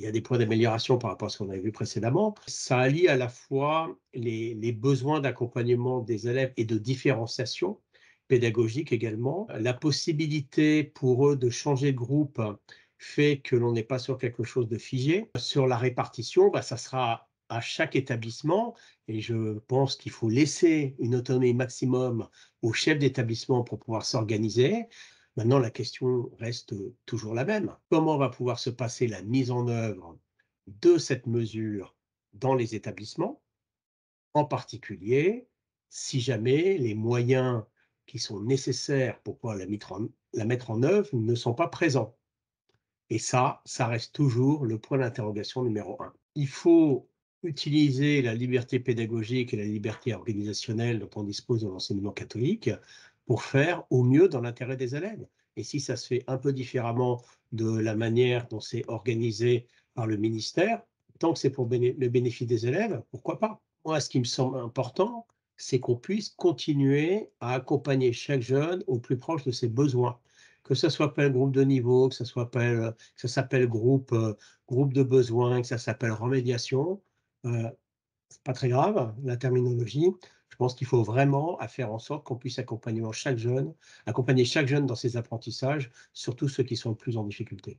y a des points d'amélioration par rapport à ce qu'on avait vu précédemment. Ça allie à la fois les besoins d'accompagnement des élèves et de différenciation pédagogique également. La possibilité pour eux de changer de groupe fait que l'on n'est pas sur quelque chose de figé. Sur la répartition, bah, ça sera à chaque établissement et je pense qu'il faut laisser une autonomie maximum au chef d'établissement pour pouvoir s'organiser. Maintenant, la question reste toujours la même. Comment va pouvoir se passer la mise en œuvre de cette mesure dans les établissements? En particulier, si jamais les moyens qui sont nécessaires pour pouvoir la mettre en œuvre ne sont pas présents. Et ça reste toujours le point d'interrogation numéro un. Il faut utiliser la liberté pédagogique et la liberté organisationnelle dont on dispose dans l'enseignement catholique pour faire au mieux dans l'intérêt des élèves. Et si ça se fait un peu différemment de la manière dont c'est organisé par le ministère, tant que c'est pour le bénéfice des élèves, pourquoi pas? Moi, ce qui me semble important, c'est qu'on puisse continuer à accompagner chaque jeune au plus proche de ses besoins. Que ça soit pas le groupe de niveau, que ça soit pas que ça s'appelle groupe de besoins, que ça s'appelle remédiation, c'est pas très grave, la terminologie. Je pense qu'il faut vraiment à faire en sorte qu'on puisse accompagner chaque jeune dans ses apprentissages, surtout ceux qui sont le plus en difficulté.